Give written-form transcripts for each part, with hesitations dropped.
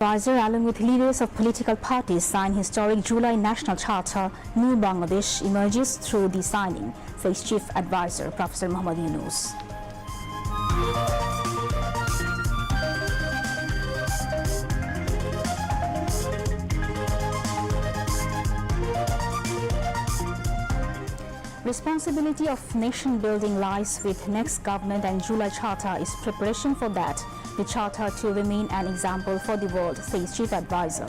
Advisor, along with leaders of political parties, signed historic July National Charter. New Bangladesh emerges through the signing, says Chief Advisor Professor Muhammad Yunus. Responsibility of nation building lies with next government, and July Charter is preparation for that. The Charter to remain an example for the world, says Chief Advisor.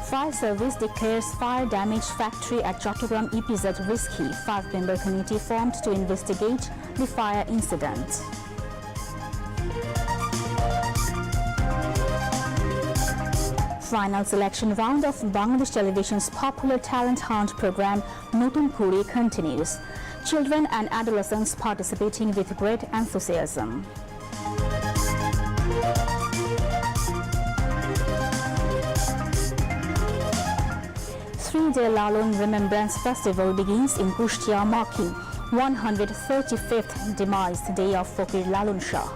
Fire Service declares fire damage factory at Chattogram EPZ risky. 5-member committee formed to investigate the fire incident. Final selection round of Bangladesh Television's popular talent hunt program Natun Kuri continues. Children and adolescents participating with great enthusiasm. Three-day Lalon Remembrance Festival begins in Kushtia, marking 135th demise day of Fakir Lalon Shah.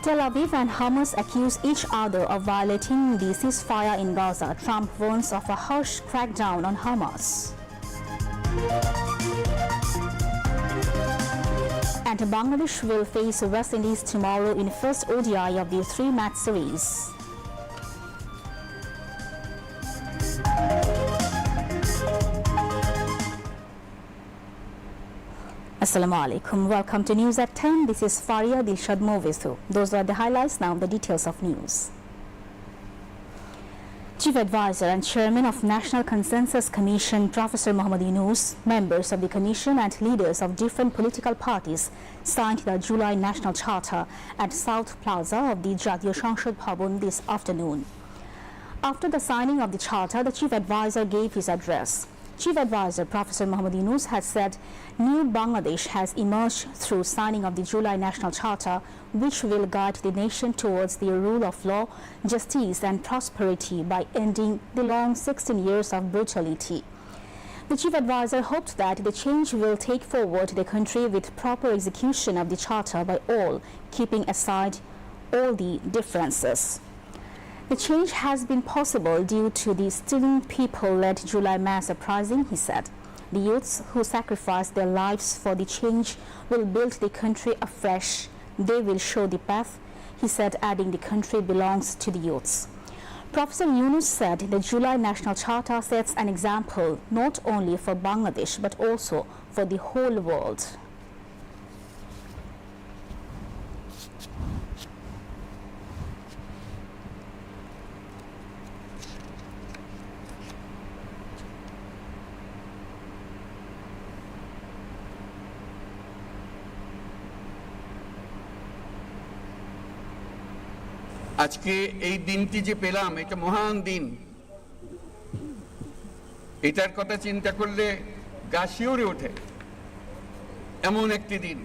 Tel Aviv and Hamas accuse each other of violating the ceasefire in Gaza. Trump warns of a harsh crackdown on Hamas. And Bangladesh will face West Indies tomorrow in first ODI of the 3-match series. Assalamu alaikum. Welcome to News at 10. This is Faria Dilshad Movisu. Those are the highlights. Now the details of news. Chief Advisor and Chairman of National Consensus Commission, Professor Muhammad Yunus, members of the Commission and leaders of different political parties signed the July National Charter at South Plaza of the Jatiyo Sanshad Bhavan this afternoon. After the signing of the Charter, the Chief Advisor gave his address. Chief Advisor Professor Muhammad Yunus has said New Bangladesh has emerged through signing of the July National Charter, which will guide the nation towards the rule of law, justice and prosperity by ending the long 16 years of brutality. The Chief Advisor hoped that the change will take forward the country with proper execution of the Charter by all, keeping aside all the differences. The change has been possible due to the student people-led July mass uprising, he said. The youths who sacrificed their lives for the change will build the country afresh. They will show the path, he said, adding the country belongs to the youths. Professor Yunus said the July National Charter sets an example not only for Bangladesh but also for the whole world. আজকে এই দিনটি যে পেলাম এটা মহান দিন, এটার কথা চিন্তা করলে গা শিউরে ওঠে। এমন একটি দিন,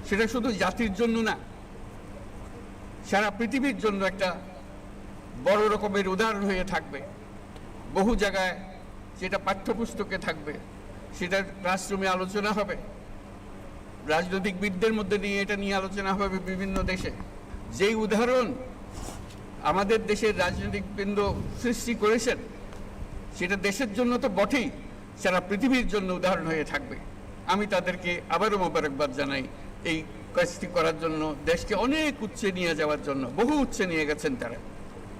সেটা শুধু জাতির জন্য না, সারা পৃথিবীর জন্য একটা বড় রকমের উদাহরণ হয়ে থাকবে। বহু জায়গায় যেটা পাঠ্যপুস্তকে থাকবে, সেটা ক্লাসরুমে আলোচনা হবে, রাজনৈতিকবিদদের মধ্যে নিয়ে এটা নিয়ে আলোচনা হবে বিভিন্ন দেশে। যেই উদাহরণ আমাদের দেশের রাজনৈতিকবৃন্দ সৃষ্টি করেছেন, সেটা দেশের জন্য তো বটেই, সারা পৃথিবীর জন্য উদাহরণ হয়ে থাকবে। আমি তাদেরকে আবারও মোবারকবাদ জানাই এই কাজটি করার জন্য, দেশকে অনেক উচ্চে নিয়ে যাওয়ার জন্য। বহু উচ্চে নিয়ে গেছেন তারা।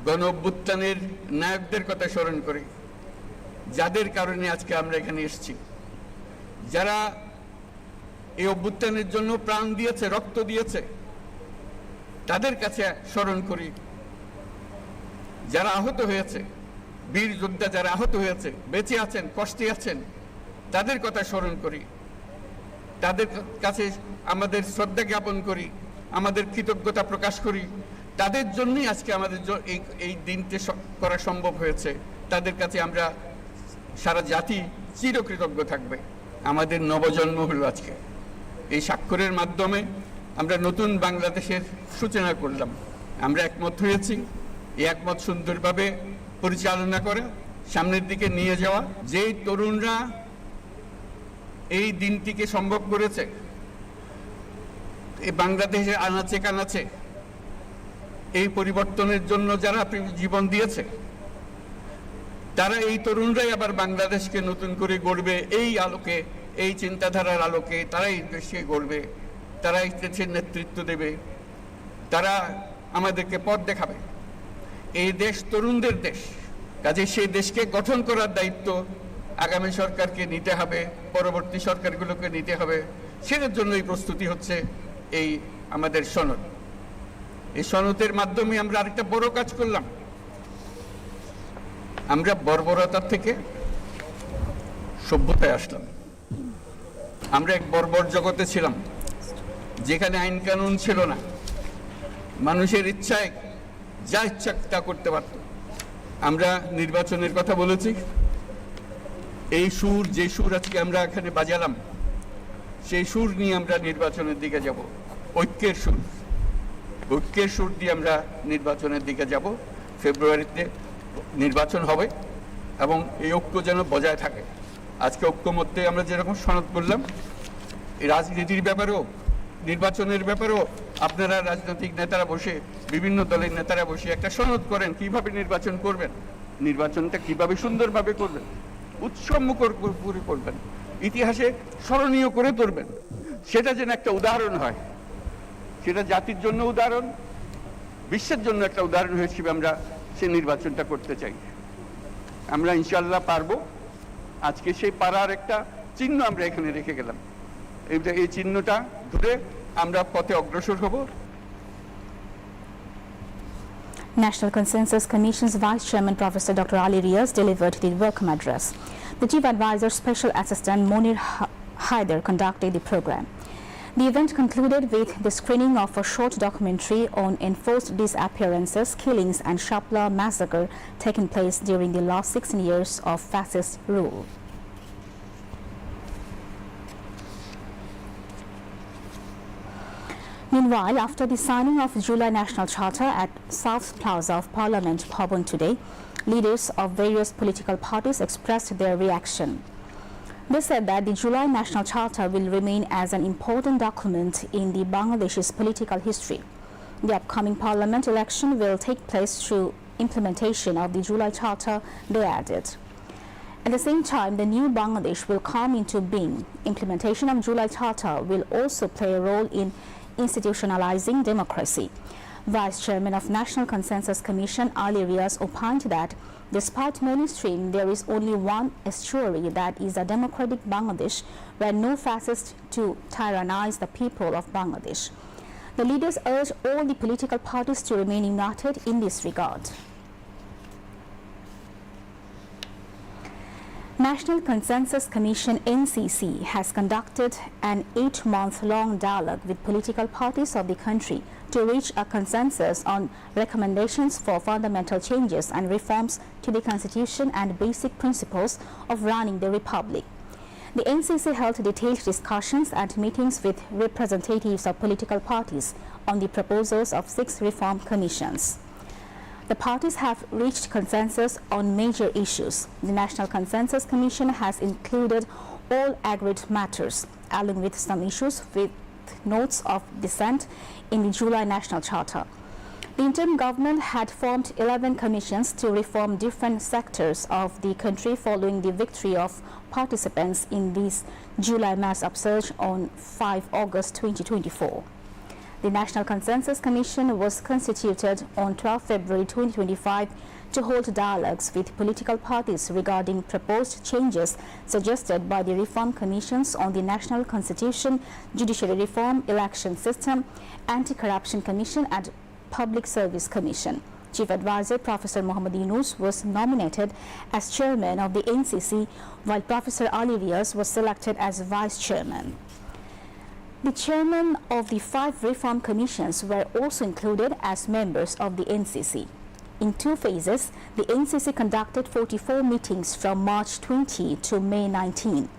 গণ অভ্যুত্থানের নায়কদের কথা স্মরণ করে, যাদের কারণে আজকে আমরা এখানে এসেছি, যারা এই অভ্যুত্থানের জন্য প্রাণ দিয়েছে, রক্ত দিয়েছে, তাদের কাছে স্মরণ করি। যারা আহত হয়েছে, বীর যোদ্ধা যারা আহত হয়েছে, বেঁচে আছেন, কষ্টে আছেন, তাদের কথা স্মরণ করি, তাদের কাছে আমাদের শ্রদ্ধা জ্ঞাপন করি, আমাদের কৃতজ্ঞতা প্রকাশ করি। তাদের জন্যই আজকে আমাদের এই দিনটি করা সম্ভব হয়েছে। তাদের কাছে আমরা সারা জাতি চিরকৃতজ্ঞ থাকবে। আমাদের নবজন্ম হলো আজকে। এই স্বাক্ষরের মাধ্যমে আমরা নতুন বাংলাদেশের সূচনা করলাম। আমরা একমত হয়েছি, এই একমত সুন্দরভাবে পরিচালনা করে সামনের দিকে নিয়ে যাওয়া। যেই তরুণরা এই দিনটিকে সম্ভব করেছে, এই বাংলাদেশের আনাচে কানাচে এই পরিবর্তনের জন্য যারা জীবন দিয়েছে, তারা এই তরুণরাই আবার বাংলাদেশকে নতুন করে গড়বে। এই আলোকে, এই চিন্তাধারার আলোকে তারাই দেশকে গড়বে, তারাই দেশের নেতৃত্ব দেবে, তারা আমাদেরকে পথ দেখাবে। এই দেশ তরুণদের দেশ, কাজে সেই দেশকে গঠন করার দায়িত্ব আগামী সরকারকে নিতে হবে, পরবর্তী সরকারগুলোকে নিতে হবে। সেটার জন্যই প্রস্তুতি হচ্ছে এই আমাদের সনদ। এই সনদের মাধ্যমে আমরা আরেকটা বড় কাজ করলাম। আমরা বর্বরতার থেকে সভ্যতায় আসলাম। আমরা এক বর্বর জগতে ছিলাম, যেখানে আইন কানুন ছিল না, মানুষের ইচ্ছায় যা ইচ্ছা তা করতে পারত। আমরা নির্বাচনের কথা বলেছি। এই সুর, যে সুর আজকে আমরা এখানে বাজালাম, সেই সুর নিয়ে আমরা নির্বাচনের দিকে যাব। ঐক্যের সুর, ঐক্যের সুর দিয়ে আমরা নির্বাচনের দিকে যাব। ফেব্রুয়ারিতে নির্বাচন হবে এবং এই ঐক্য যেন বজায় থাকে। আজকে ঐক্যমত্যে আমরা যেরকম সনদ করলাম, এই রাজনীতির ব্যাপারেও, নির্বাচনের ব্যাপারেও আপনারা রাজনৈতিক নেতারা বসে, বিভিন্ন দলের নেতারা বসে একটা সনদ করেন, কিভাবে নির্বাচন করবেন, নির্বাচনটা কিভাবে সুন্দরভাবে করবেন, উৎসবমুখর করে করবেন, ইতিহাসে স্মরণীয় করে তুলবেন। সেটা যেন একটা উদাহরণ হয়, সেটা জাতির জন্য উদাহরণ, বিশ্বের জন্য একটা উদাহরণ হিসেবে আমরা সেই নির্বাচনটা করতে চাই। আমরা ইনশাল্লাহ পারবো। আজকে সেই পারার একটা চিহ্ন আমরা এখানে রেখে গেলাম। এই চিহ্নটা ধরে আমরা পথে অগ্রসর হব। National Consensus Commission's Vice Chairman Professor Dr. Ali Riaz delivered the welcome address. The Chief Advisor Special Assistant Monir Haider conducted the program. The event concluded with the screening of a short documentary on enforced disappearances, killings and Shapla massacre taking place during the last 16 years of fascist rule. Meanwhile, after the signing of July National Charter at South Plaza of Parliament Bhavan today, leaders of various political parties expressed their reaction. They said that the July National Charter will remain as an important document in the Bangladesh's political history. The upcoming parliament election will take place through implementation of the July Charter, they added. At the same time, the new Bangladesh will come into being. Implementation of July Charter will also play a role in institutionalizing democracy. Vice Chairman of National Consensus Commission Ali Riaz opined that despite mainstream, there is only one estuary, that is a democratic Bangladesh where no fascist to tyrannize the people of Bangladesh. The leaders urge all the political parties to remain united in this regard. National Consensus Commission (NCC) has conducted an 8-month-long dialogue with political parties of the country to reach a consensus on recommendations for fundamental changes and reforms to the Constitution and basic principles of running the Republic. The NCC held detailed discussions and meetings with representatives of political parties on the proposals of 6 reform commissions. The parties have reached consensus on major issues. The National Consensus Commission has included all agreed matters, along with some issues with notes of dissent in the July National Charter. The interim government had formed 11 commissions to reform different sectors of the country following the victory of participants in this July mass upsurge on 5 August 2024. The National Consensus Commission was constituted on 12 February 2025 to hold dialogues with political parties regarding proposed changes suggested by the reform commissions on the National Constitution, Judiciary Reform, Election System, Anti-Corruption Commission and Public Service Commission. Chief Advisor Professor Muhammad Yunus was nominated as chairman of the NCC, while Professor Ali Riaz was selected as vice chairman. The chairmen of the 5 reform commissions were also included as members of the NCC. In 2 phases, the NCC conducted 44 meetings from March 20 to May 19.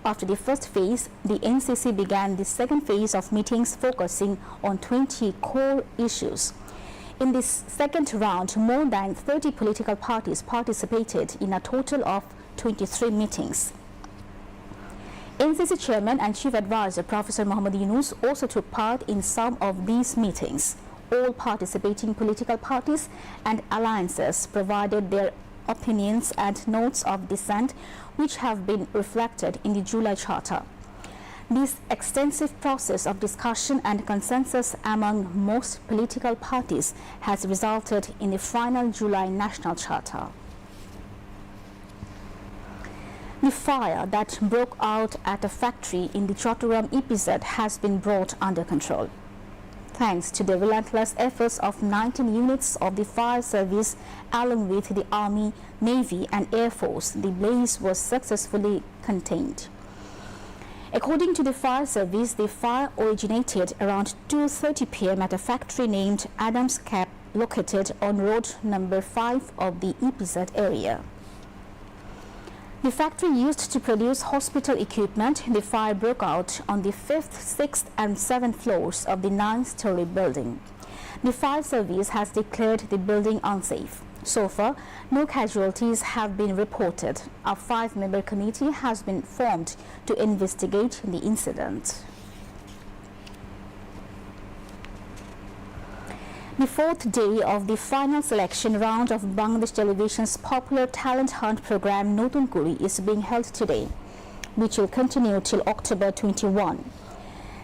After the first phase, the NCC began the second phase of meetings focusing on 20 core issues. In this second round, more than 30 political parties participated in a total of 23 meetings. NCC Chairman and Chief Advisor Professor Muhammad Yunus also took part in some of these meetings. All participating political parties and alliances provided their opinions and notes of dissent, which have been reflected in the July Charter. This extensive process of discussion and consensus among most political parties has resulted in the final July National Charter. The fire that broke out at a factory in the Chattogram EPZ has been brought under control. Thanks to the relentless efforts of 19 units of the fire service along with the Army, Navy and Air Force, the blaze was successfully contained. According to the fire service, the fire originated around 2:30 p.m. at a factory named Adams Cap located on road number 5 of the EPZ area. The factory used to produce hospital equipment. The fire broke out on the 5th, 6th and 7th floors of the 9-story building. The fire service has declared the building unsafe. So far, no casualties have been reported. A 5-member committee has been formed to investigate the incident. The fourth day of the final selection round of Bangladesh Television's popular talent hunt program Natun Kuri is being held today, which will continue till October 21.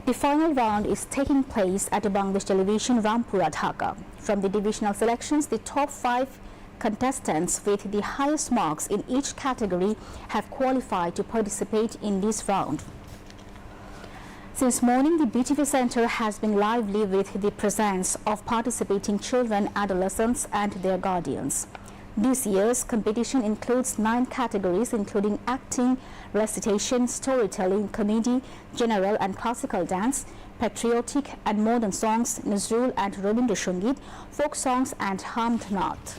The final round is taking place at Bangladesh Television Rampura, Dhaka. From the divisional selections, the top 5 contestants with the highest marks in each category have qualified to participate in this round. Since morning, the BTV Center has been lively with the presence of participating children, adolescents and their guardians. This year's competition includes 9 categories including acting, recitation, storytelling, comedy, general and classical dance, patriotic and modern songs, Nazrul and Rabindra Sangeet, folk songs and Hamd Naat.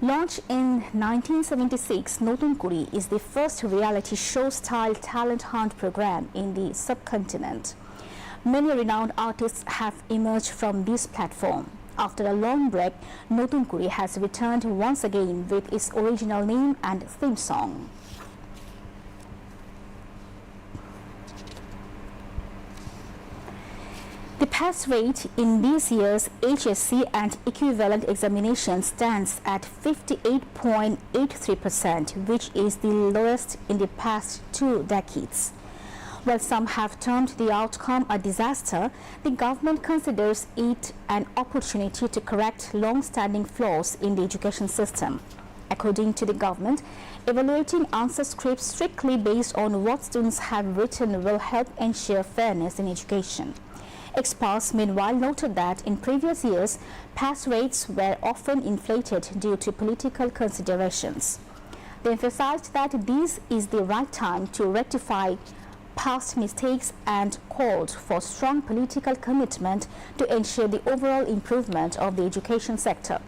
Launched in 1976, Natun Kuri is the first reality show-style talent hunt program in the subcontinent. Many renowned artists have emerged from this platform. After a long break, Natun Kuri has returned once again with its original name and theme song. The pass rate in this year's HSC and equivalent examination stands at 58.83%, which is the lowest in the past 2 decades. While some have termed the outcome a disaster, the government considers it an opportunity to correct long-standing flaws in the education system. According to the government, evaluating answer scripts strictly based on what students have written will help ensure fairness in education. Experts meanwhile noted that in previous years, pass rates were often inflated due to political considerations. They emphasized that this is the right time to rectify past mistakes and called for strong political commitment to ensure the overall improvement of the education sector.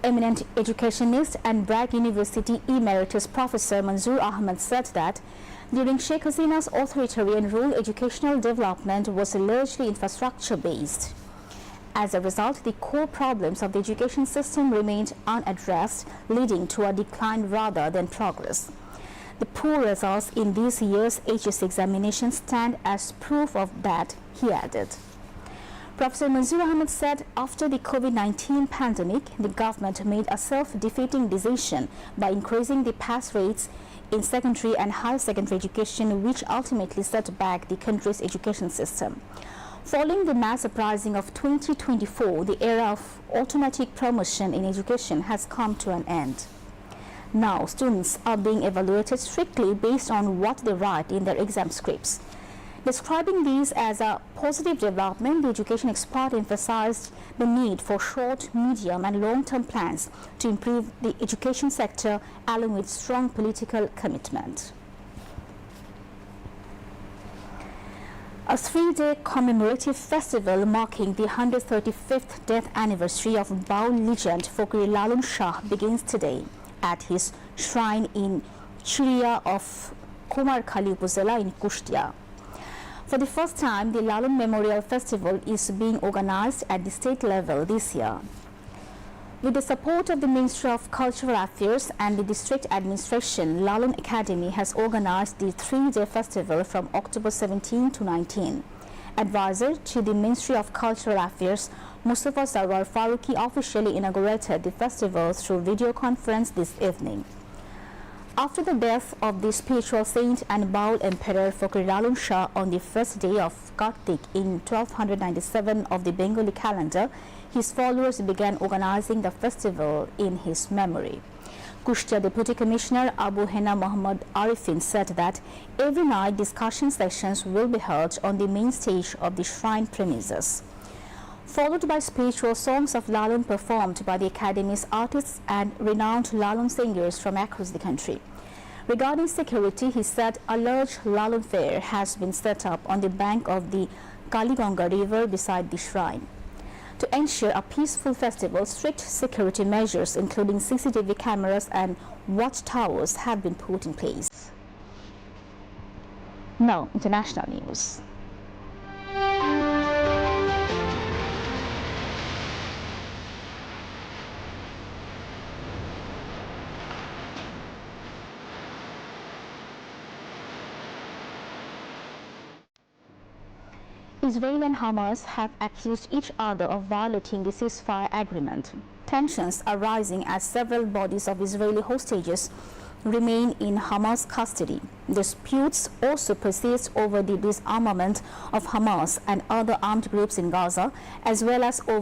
Eminent educationist and Bragg University Emeritus Professor Manzoor Ahmed said that during Sheikh Hasina's authoritarian rule, educational development was largely infrastructure-based. As a result, the core problems of the education system remained unaddressed, leading to a decline rather than progress. The poor results in this year's HSC examination stand as proof of that, he added. Professor Manzoor Ahmed said after the COVID-19 pandemic, the government made a self-defeating decision by increasing the pass rates in secondary and higher secondary education, which ultimately set back the country's education system. Following the mass uprising of 2024, the era of automatic promotion in education has come to an end. Now, students are being evaluated strictly based on what they write in their exam scripts. Describing these as a positive development, the education expert emphasized the need for short, medium and long-term plans to improve the education sector along with strong political commitment. A 3-day commemorative festival marking the 135th death anniversary of Baul legend Fakir Lalon Shah begins today at his shrine in Chiria of Kumarkhali Upazila in Kushtia. For the first time, the Lalon Memorial Festival is being organized at the state level this year. With the support of the Ministry of Cultural Affairs and the District Administration, Lalon Academy has organized the 3-day festival from October 17 to 19. Advisor to the Ministry of Cultural Affairs, Mustafa Sarwar Faruqi officially inaugurated the festival through video conference this evening. After the death of the spiritual saint and Baul Emperor Fakir Lalon Shah on the first day of Kartik in 1297 of the Bengali calendar, his followers began organizing the festival in his memory. Kushtia Deputy Commissioner Abu Hena Muhammad Arifin said that every night discussion sessions will be held on the main stage of the shrine premises, followed by spiritual songs of Lalon performed by the Academy's artists and renowned Lalon singers from across the country. Regarding security, he said a large Lalon fair has been set up on the bank of the Kaliganga River beside the shrine. To ensure a peaceful festival, strict security measures including CCTV cameras and watchtowers have been put in place. Now, international news. Israel and Hamas have accused each other of violating the ceasefire agreement. Tensions are rising as several bodies of Israeli hostages remain in Hamas custody. Disputes also persist over the disarmament of Hamas and other armed groups in Gaza, as well as over